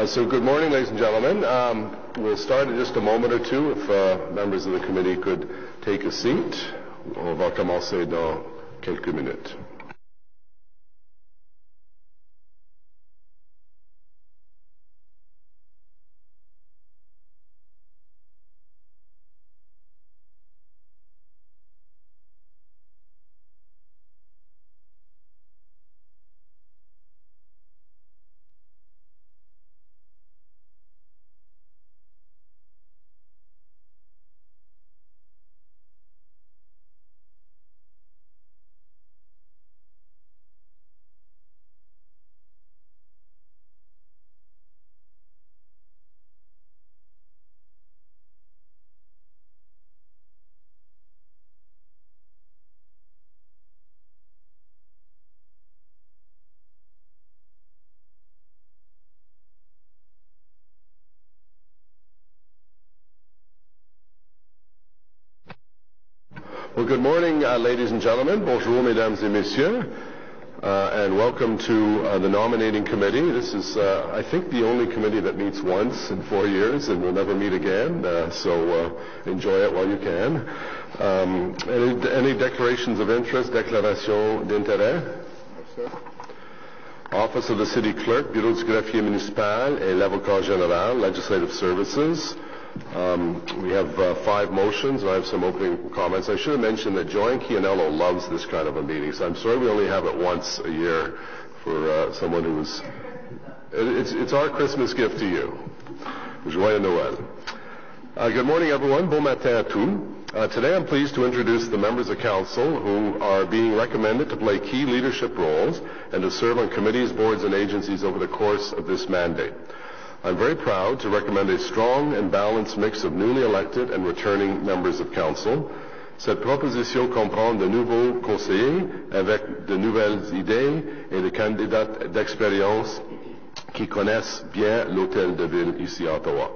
So good morning, ladies and gentlemen. We'll start in just a moment or two if members of the committee could take a seat. On va commencer dans quelques minutes. Well, good morning, ladies and gentlemen. Bonjour, mesdames et messieurs, and welcome to the Nominating Committee. This is, I think, the only committee that meets once in 4 years and will never meet again, so enjoy it while you can. Any declarations of interest, déclaration d'intérêt? Yes, sir. Office of the City Clerk, Bureau du Greffier Municipal, et l'Avocat Général, Legislative Services. We have 5 motions, and I have some opening comments. I should have mentioned that Joanne Chianello loves this kind of a meeting, so I'm sorry we only have it once a year for someone who was... It's our Christmas gift to you. Joyeux Noël. Good morning, everyone. Bon matin à tous. Today I'm pleased to introduce the members of council who are being recommended to play key leadership roles and to serve on committees, boards, and agencies over the course of this mandate. I'm very proud to recommend a strong and balanced mix of newly elected and returning members of council. Cette proposition comprend de nouveaux conseillers avec de nouvelles idées et des candidats d'expérience qui connaissent bien l'hôtel de ville ici à Ottawa.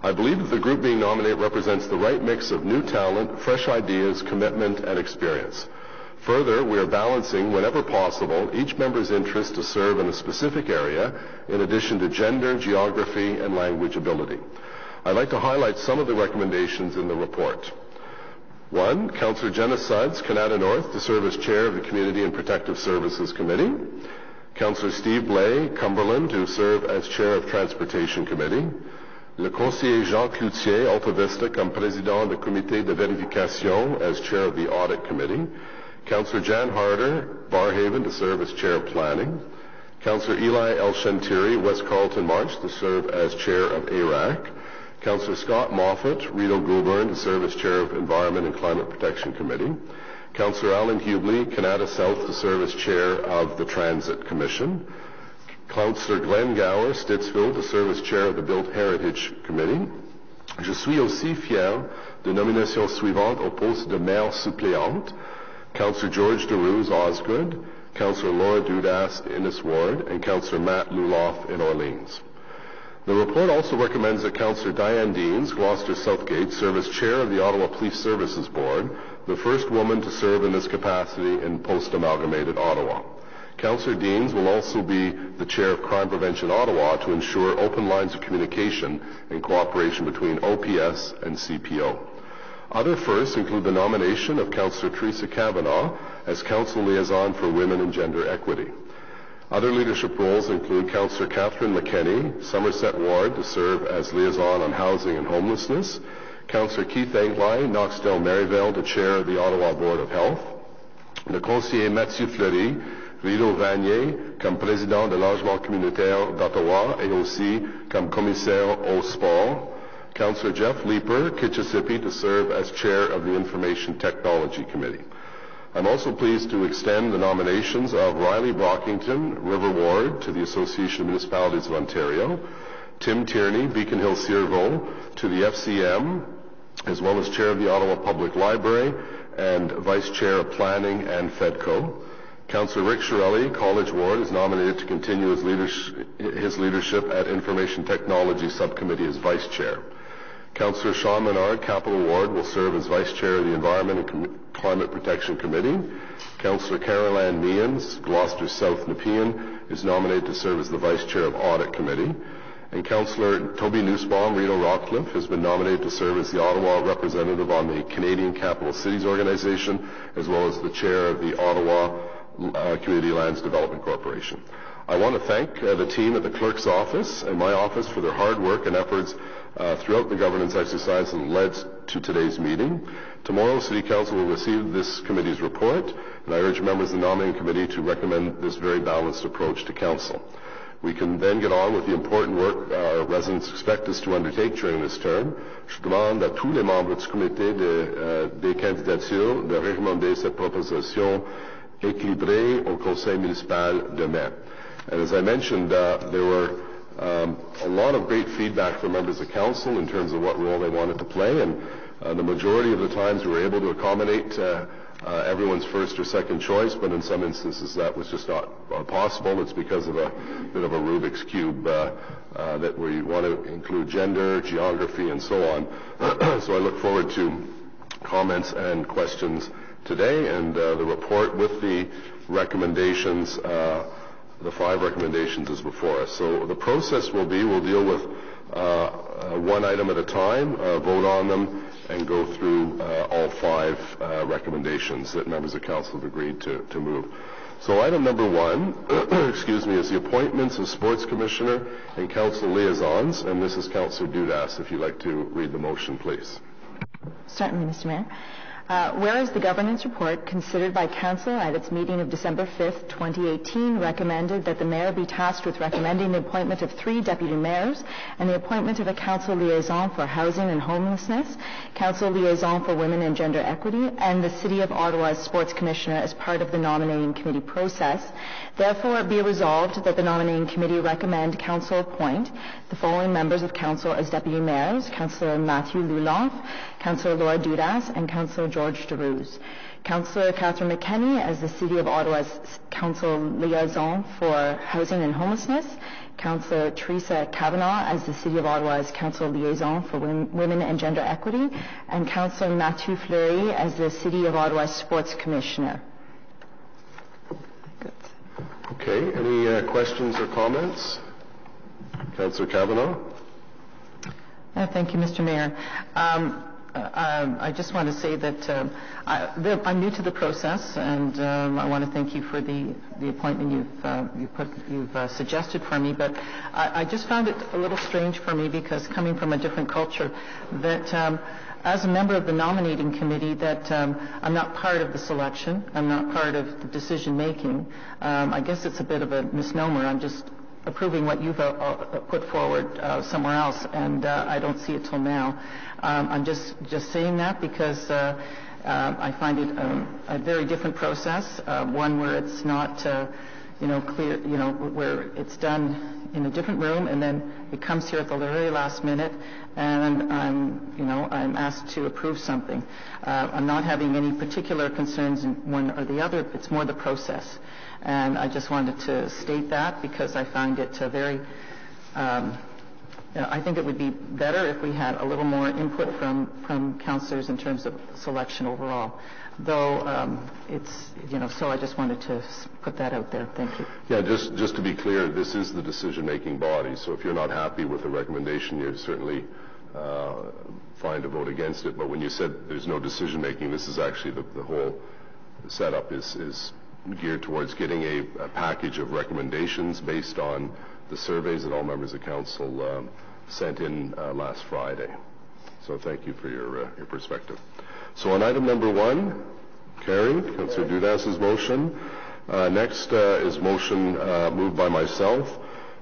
I believe that the group being nominated represents the right mix of new talent, fresh ideas, commitment, and experience. Further, we are balancing, whenever possible, each member's interest to serve in a specific area, in addition to gender, geography, and language ability. I'd like to highlight some of the recommendations in the report. 1, Councillor Jenna Sudds, Canada North, to serve as Chair of the Community and Protective Services Committee. Councillor Steve Blais, Cumberland, to serve as Chair of Transportation Committee. Le conseiller Jean Cloutier, Alta Vista, comme Président du Comité de Vérification, as Chair of the Audit Committee. Councillor Jan Harder, Barrhaven, to serve as Chair of Planning. Councillor Eli El-Shantiri, West Carleton March, to serve as Chair of ARAC. Councillor Scott Moffat, Rideau Goulburn, to serve as Chair of Environment and Climate Protection Committee. Councillor Alan Hubley, Canada South, to serve as Chair of the Transit Commission. Councillor Glenn Gower, Stittsville, to serve as Chair of the Built Heritage Committee. Je suis aussi fier de nomination suivante au poste de maire suppléante. Councillor George DeRuse, Osgood, Councillor Laura Dudas, Innis Ward, and Councillor Matt Luloff in Orleans. The report also recommends that Councillor Diane Deans, Gloucester Southgate, serve as Chair of the Ottawa Police Services Board, the first woman to serve in this capacity in post-amalgamated Ottawa. Councillor Deans will also be the Chair of Crime Prevention Ottawa to ensure open lines of communication and cooperation between OPS and CPO. Other firsts include the nomination of Councillor Teresa Kavanagh as Council Liaison for Women and Gender Equity. Other leadership roles include Councillor Catherine McKenney, Somerset Ward, to serve as Liaison on Housing and Homelessness. Councillor Keith Aintley, Knoxdale Maryvale, to chair the Ottawa Board of Health. Le conseiller Mathieu Fleury, Rideau Vanier, comme Président de Logement Communautaire d'Ottawa et aussi comme Commissaire au Sport. Councillor Jeff Leeper, Kitchissippi, to serve as Chair of the Information Technology Committee. I'm also pleased to extend the nominations of Riley Brockington, River Ward, to the Association of Municipalities of Ontario, Tim Tierney, Beacon Hill Ciervaux, to the FCM, as well as Chair of the Ottawa Public Library and Vice Chair of Planning and FEDCO. Councillor Rick Shirelli, College Ward, is nominated to continue his leadership at Information Technology Subcommittee as Vice Chair. Councillor Sean Menard, Capital Ward, will serve as Vice Chair of the Environment and Climate Protection Committee. Councillor Caroline Meehan, Gloucester South Nepean, is nominated to serve as the Vice Chair of Audit Committee. And Councillor Toby Nussbaum, Reno Rockcliffe, has been nominated to serve as the Ottawa representative on the Canadian Capital Cities Organization, as well as the chair of the Ottawa Community Lands Development Corporation. I want to thank the team at the clerk's office and my office for their hard work and efforts throughout the governance exercise that led to today's meeting. Tomorrow, City Council will receive this committee's report, and I urge members of the Nominating Committee to recommend this very balanced approach to Council. We can then get on with the important work our residents expect us to undertake during this term. Je demande à tous les membres du comité des candidatures de recommander cette proposition équilibrée au Conseil municipal de mai. And as I mentioned, there were a lot of great feedback from members of council in terms of what role they wanted to play, and the majority of the times we were able to accommodate everyone's first or second choice, but in some instances that was just not possible. It's because of a bit of a Rubik's Cube that we want to include gender, geography, and so on. So I look forward to comments and questions today, and the report with the recommendations, the 5 recommendations is before us. So the process will be, we'll deal with one item at a time, vote on them, and go through all 5 recommendations that members of council have agreed to move. So item number 1, excuse me, is the appointments of sports commissioner and council liaisons, and this is Councillor Dudas. If you'd like to read the motion, please. Certainly, Mr. Mayor. Whereas the governance report considered by Council at its meeting of December 5th, 2018, recommended that the Mayor be tasked with recommending the appointment of 3 deputy mayors and the appointment of a Council liaison for housing and homelessness, Council liaison for women and gender equity, and the City of Ottawa's sports commissioner as part of the nominating committee process, therefore be resolved that the nominating committee recommend Council appoint the following members of Council as deputy mayors: Councillor Matthew Luloff, Councillor Laura Dudas, and Councillor George DeRuse. Councillor Catherine McKenney as the City of Ottawa's Council liaison for housing and homelessness, Councillor Teresa Kavanagh as the City of Ottawa's Council liaison for women and gender equity, and Councillor Mathieu Fleury as the City of Ottawa's sports commissioner. Good. Okay, any questions or comments? Councillor Kavanagh. Thank you, Mr. Mayor. I just want to say that I'm new to the process, and I want to thank you for the appointment you've suggested for me. But I just found it a little strange for me, because coming from a different culture, that as a member of the nominating committee, that I'm not part of the selection, I'm not part of the decision making. I guess it's a bit of a misnomer. I'm just approving what you've put forward somewhere else, and I don't see it till now. I'm just saying that because I find it a very different process, one where it's not, clear, where it's done in a different room, and then it comes here at the very last minute, and I'm asked to approve something. I'm not having any particular concerns in one or the other. It's more the process. And I just wanted to state that, because I find it very, I think it would be better if we had a little more input from councillors in terms of selection overall. Though it's, so I just wanted to put that out there. Thank you. Yeah, just to be clear, this is the decision-making body, so if you're not happy with the recommendation, you're certainly fine to vote against it. But when you said there's no decision-making, this is actually the whole setup is geared towards getting a package of recommendations based on the surveys that all members of council sent in last Friday. So thank you for your perspective. So on item number 1, carried. Councillor Dudas's motion. Next is motion moved by myself.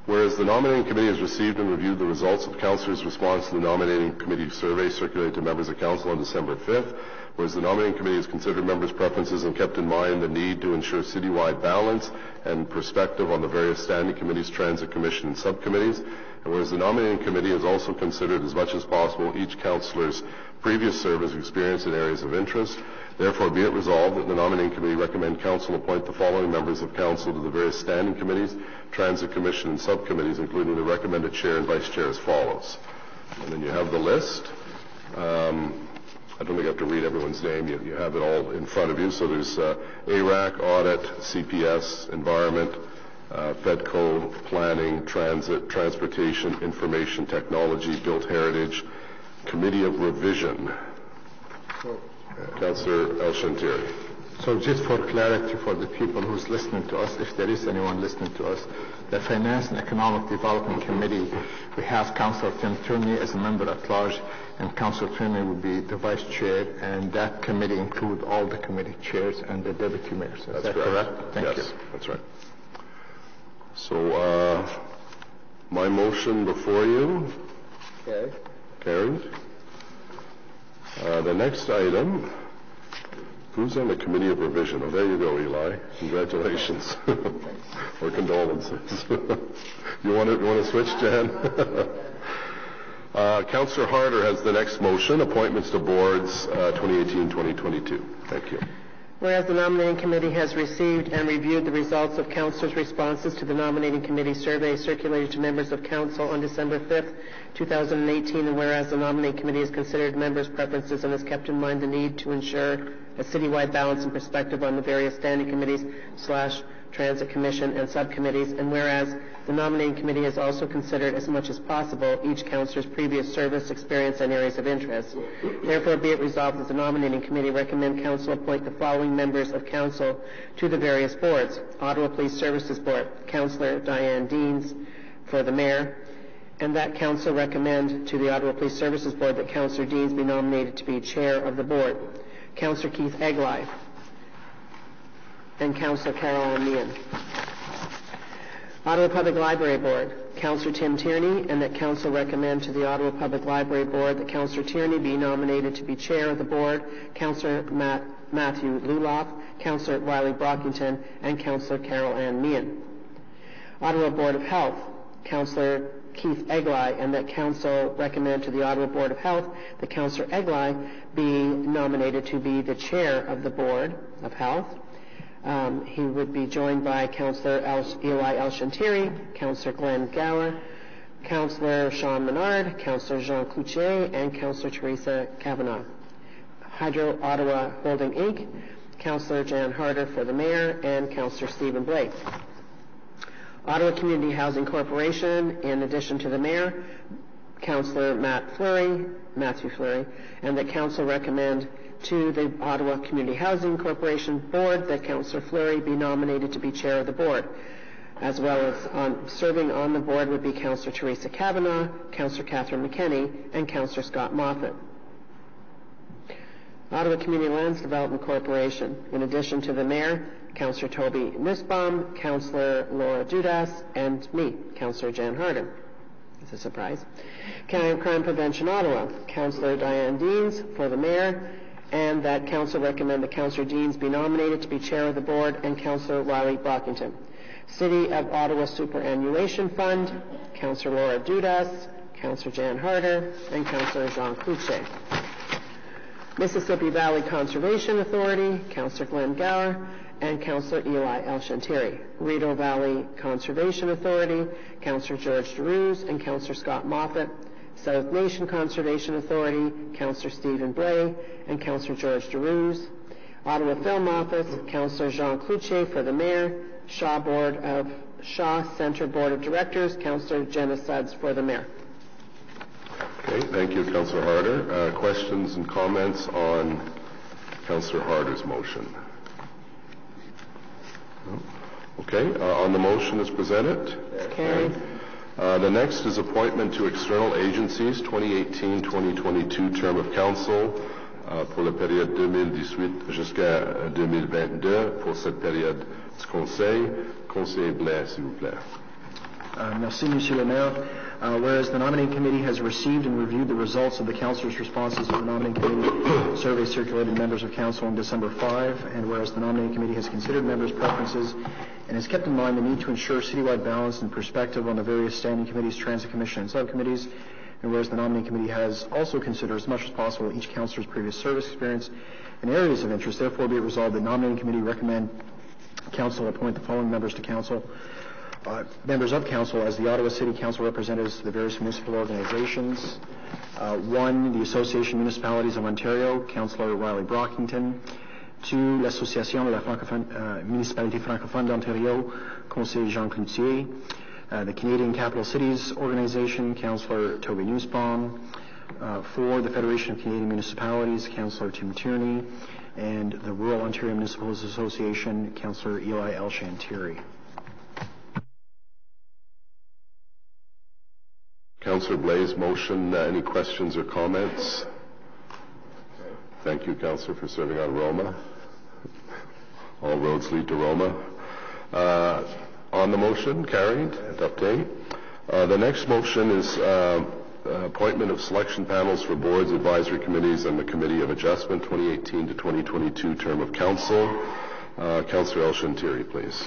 Whereas the nominating committee has received and reviewed the results of councillors' response to the nominating committee survey circulated to members of council on December 5th, whereas the nominating committee has considered members' preferences and kept in mind the need to ensure citywide balance and perspective on the various standing committees, transit commission, and subcommittees, and whereas the nominating committee has also considered as much as possible each councillor's previous service experience in areas of interest, therefore be it resolved that the nominating committee recommend council appoint the following members of council to the various standing committees, transit commission, and subcommittees, including the recommended chair and vice chair as follows. And then you have the list. I don't think I have to read everyone's name. You have it all in front of you. So there's ARAC, Audit, CPS, Environment, FEDCO, Planning, Transit, Transportation, Information Technology, Built Heritage, Committee of Revision. Councillor El-Shantiri. So just for clarity for the people who's listening to us, if there is anyone listening to us, the Finance and Economic Development Committee, we have Councillor Tim Tierney as a member at large, and Councillor Tierney will be the vice chair, and that committee includes all the committee chairs and the deputy mayors. Is that correct? Thank you. That's right. So my motion before you. Okay. Carried. The next item, who's on the Committee of Revision? Oh, there you go, Eli. Congratulations. Or condolences. You want to switch, Jan? Councillor Harder has the next motion, appointments to boards 2018-2022. Thank you. Whereas the Nominating Committee has received and reviewed the results of Councillors' responses to the Nominating Committee survey circulated to members of Council on December 5th, 2018, and whereas the Nominating Committee has considered members' preferences and has kept in mind the need to ensure a citywide balance and perspective on the various standing committees / Transit Commission and subcommittees, and whereas the Nominating Committee has also considered as much as possible each councillor's previous service, experience, and areas of interest. Therefore, be it resolved that the Nominating Committee recommend Council appoint the following members of Council to the various boards: Ottawa Police Services Board, Councillor Diane Deans for the Mayor, and that Council recommend to the Ottawa Police Services Board that Councillor Deans be nominated to be Chair of the Board, Councillor Keith Egli, and Councillor Carol Ann Meehan. Ottawa Public Library Board, Councillor Tim Tierney, and that Council recommend to the Ottawa Public Library Board that Councillor Tierney be nominated to be Chair of the Board, Councillor Matthew Luloff, Councillor Riley Brockington, and Councillor Carol Ann Meehan. Ottawa Board of Health, Councillor Keith Egli, and that Council recommend to the Ottawa Board of Health that Councillor Egli be nominated to be the Chair of the Board of Health. He would be joined by Councillor Eli El-Shantiri, Councillor Glenn Gower, Councillor Sean Menard, Councillor Jean Cloutier, and Councillor Teresa Kavanagh. Hydro Ottawa Holding Inc., Councillor Jan Harder for the Mayor, and Councillor Stephen Blake. Ottawa Community Housing Corporation, in addition to the Mayor, Councillor Matthew Fleury, and that Council recommend to the Ottawa Community Housing Corporation Board that Councillor Fleury be nominated to be Chair of the Board. As well as serving on the board would be Councillor Teresa Kavanagh, Councillor Catherine McKenney, and Councillor Scott Moffat. Ottawa Community Lands Development Corporation, in addition to the Mayor, Councillor Toby Nussbaum, Councillor Laura Dudas, and me, Councillor Jan Harder. It's a surprise. Crime Prevention Ottawa, Councillor Diane Deans for the Mayor, and that Council recommend that Councillor Deans be nominated to be Chair of the Board, and Councillor Riley Brockington. City of Ottawa Superannuation Fund, Councillor Laura Dudas, Councillor Jan Harder, and Councillor Jean Cloutier. Mississippi Valley Conservation Authority, Councillor Glenn Gower, and Councillor Eli El-Shantiri. Rideau Valley Conservation Authority, Councillor George DeRuse and Councillor Scott Moffat. South Nation Conservation Authority, Councillor Stephen Blay and Councillor George DeRuse. Ottawa Film Office, Councillor Jean Cloutier for the Mayor. Shaw Centre Board of Directors, Councillor Jenna Suds for the Mayor. Okay, thank you, Councillor Harder. Questions and comments on Councillor Harder's motion? No? Okay, on the motion as presented? Carried. The next is appointment to external agencies, 2018-2022 term of council pour la période 2018 jusqu'à 2022 pour cette période du Conseil. Conseiller Blais, s'il vous plaît. Merci, Monsieur le Maire. Whereas the Nominating Committee has received and reviewed the results of the Councillors' responses to the Nominating Committee survey circulated to members of Council on December 5, and whereas the Nominating Committee has considered members' preferences and has kept in mind the need to ensure citywide balance and perspective on the various standing committees, Transit Commission, and subcommittees, and whereas the Nominating Committee has also considered as much as possible each Councillor's previous service experience and areas of interest, therefore be it resolved that the Nominating Committee recommend Council appoint the following members to Council. Members of Council as the Ottawa City Council representatives to the various municipal organizations. 1, the Association of Municipalities of Ontario, Councillor Riley Brockington. 2, l'Association de la Municipalité francophone d'Ontario, Conseiller Jean Cloutier. The Canadian Capital Cities Organization, Councillor Toby Nussbaum. 4, the Federation of Canadian Municipalities, Councillor Tim Tierney. And the Rural Ontario Municipal Association, Councillor Eli El-Shantiri. Councillor Blaise, motion. Any questions or comments? Thank you, Councillor, for serving on Roma. All roads lead to Roma. On the motion, carried. Adopté. The next motion is appointment of selection panels for boards, advisory committees, and the Committee of Adjustment, 2018 to 2022 term of council. Councillor El-Shantiri, please.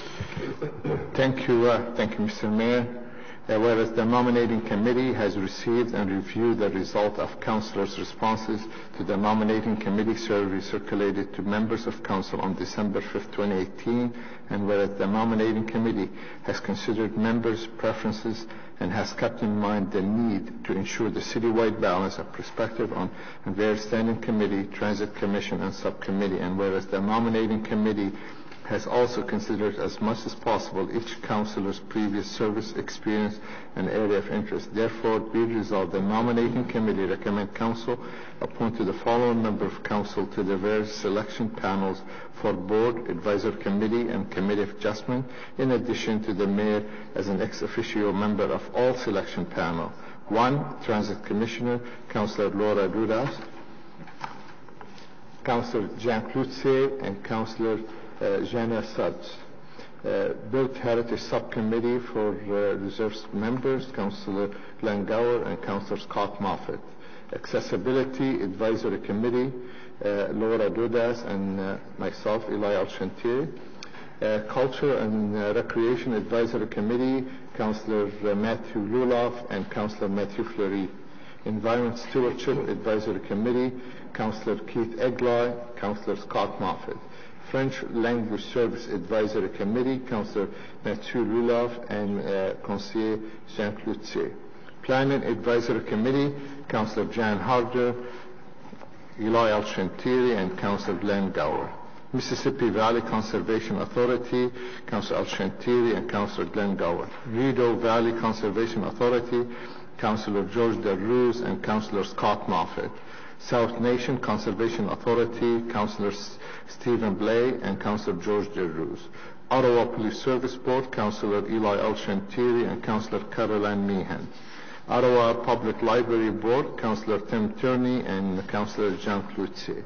Thank you, Mr. Mayor. Whereas the nominating committee has received and reviewed the result of councillors' responses to the nominating committee survey circulated to members of council on December 5, 2018, and whereas the nominating committee has considered members' preferences and has kept in mind the need to ensure the citywide balance of perspective on various standing committee, transit commission, and subcommittee, and whereas the nominating committee has also considered as much as possible each councillor's previous service experience and area of interest. Therefore, be resolved, the nominating committee recommend council appoint to the following member of council to the various selection panels for board, advisory committee, and committee of adjustment, in addition to the mayor as an ex officio member of all selection panel. 1, Transit Commissioner, Councillor Laura Dudas, Councillor Jean Cloutier, and Councillor Jana Suds. Built Heritage Subcommittee for reserved members, Councillor Glenn Gower and Councillor Scott Moffat. Accessibility Advisory Committee, Laura Dudas and myself, Eli El-Shantiri. Culture and Recreation Advisory Committee, Councillor Matthew Luloff and Councillor Matthew Fleury. Environment Stewardship Advisory Committee, Councillor Keith Egloy, Councillor Scott Moffat. French Language Service Advisory Committee, Councillor Mathieu Luloff and Conseiller Jean Cloutier. Planning Advisory Committee, Councillor Jan Harder, Eli El-Shantiri, and Councillor Glenn Gower. Mississippi Valley Conservation Authority, Councillor El-Shantiri and Councillor Glenn Gower. Rideau Valley Conservation Authority, Councillor George DeRuse and Councillor Scott Moffat. South Nation Conservation Authority, Councillor Stephen Blay and Councillor George DeRuse. Ottawa Police Service Board, Councillor Eli El-Shantiri and Councillor Caroline Meehan. Ottawa Public Library Board, Councillor Tim Tierney and Councillor Jean Cloutier.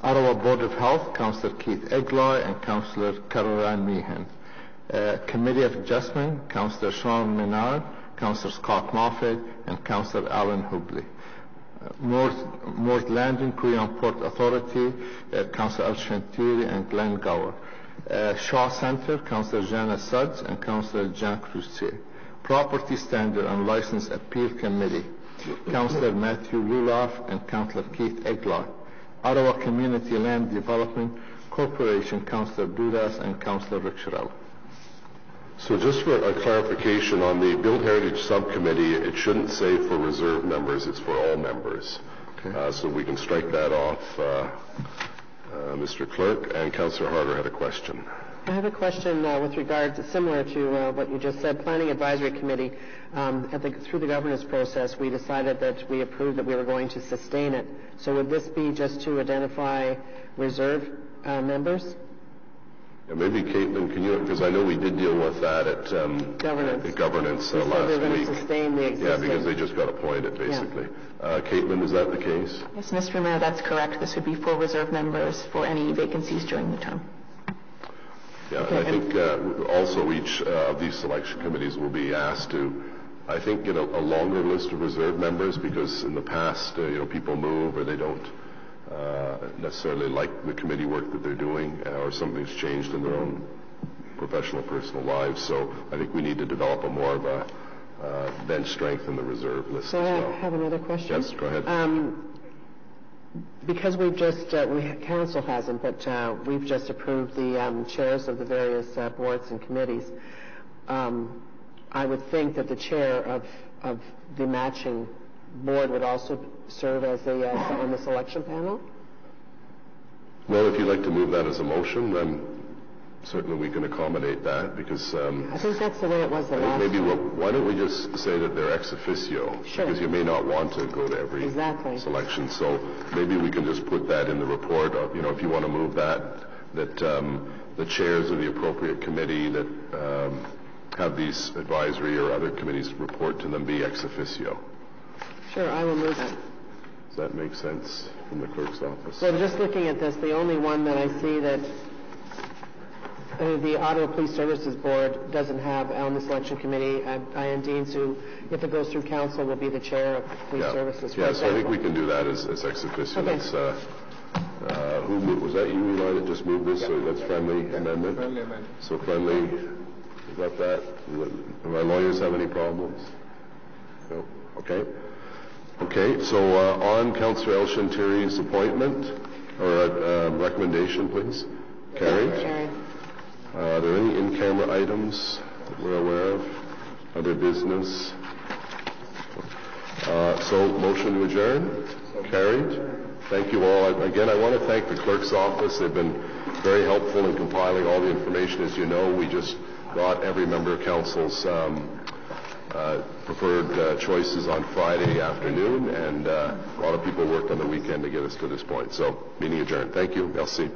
Ottawa Board of Health, Councillor Keith Egloy and Councillor Caroline Meehan. Committee of Adjustment, Councillor Sean Menard, Councillor Scott Moffat, and Councillor Alan Hubley. North Landing Queen Port Authority, Councillor El-Shantiri and Glenn Gower. Shaw Center, Councillor Jana Suds and Councillor Jean Cloutier. Property Standard and License Appeal Committee, Councillor Matthew Luloff and Councillor Keith Egloy. Ottawa Community Land Development Corporation, Councillor Dudas and Councillor Rick Sherrill. So just for a clarification on the Build Heritage Subcommittee, it shouldn't say for reserve members, it's for all members. Okay. So we can strike that off. Mr. Clerk, and Councillor Harder had a question. I have a question with regard to, similar to what you just said, Planning Advisory Committee. Through the governance process, we decided that we approved that we were going to sustain it. So would this be just to identify reserve members? Yeah, maybe Caitlin, can you, because I know we did deal with that at governance last week. They're going to sustain the existing. Yeah, because they just got appointed, basically. Yeah. Caitlin, is that the case? Yes, Mr. Mayor, that's correct. This would be for reserve members for any vacancies during the term. Yeah, okay. And I think also each of these selection committees will be asked to, I think, get a longer list of reserve members, because in the past, people move or they don't necessarily like the committee work that they're doing, or something's changed in their own professional, personal lives. So I think we need to develop a more of a bench strength in the reserve list so as well. I have another question. Yes, go ahead. Because we've just, council hasn't, but we've just approved the chairs of the various boards and committees. I would think that the chair of the matching board would also serve as on the selection panel. Well, if you'd like to move that as a motion, then certainly we can accommodate that, because I think that's the way it was the last maybe time. why don't we just say that they're ex officio? Sure. Because you may not want to go to every Exactly. selection. So maybe we can just put that in the report. If you want to move that the chairs of the appropriate committee that have these advisory or other committees report to them be ex officio. Sure, I will move that. Does that make sense from the clerk's office? So just looking at this, the only one that I see that the Ottawa Police Services Board doesn't have on the selection committee, Ian Deans, who, if it goes through council, will be the chair of police services. Yeah, so I think we can do that as ex officio. Okay. That's, who moved, was that you, Eli, that just moved this? So that's friendly amendment? Friendly amendment. So friendly, you got that? Do my lawyers have any problems? No? Okay. Okay, so on Councillor El Shantiri's appointment, or recommendation, please. Carried. Carried. Are there any in-camera items that we're aware of? Other business? So motion to adjourn? Carried. Thank you all. Again, I want to thank the clerk's office. They've been very helpful in compiling all the information. As you know, we just got every member of council's preferred choices on Friday afternoon, and a lot of people worked on the weekend to get us to this point. So, meeting adjourned. Thank you. Merci.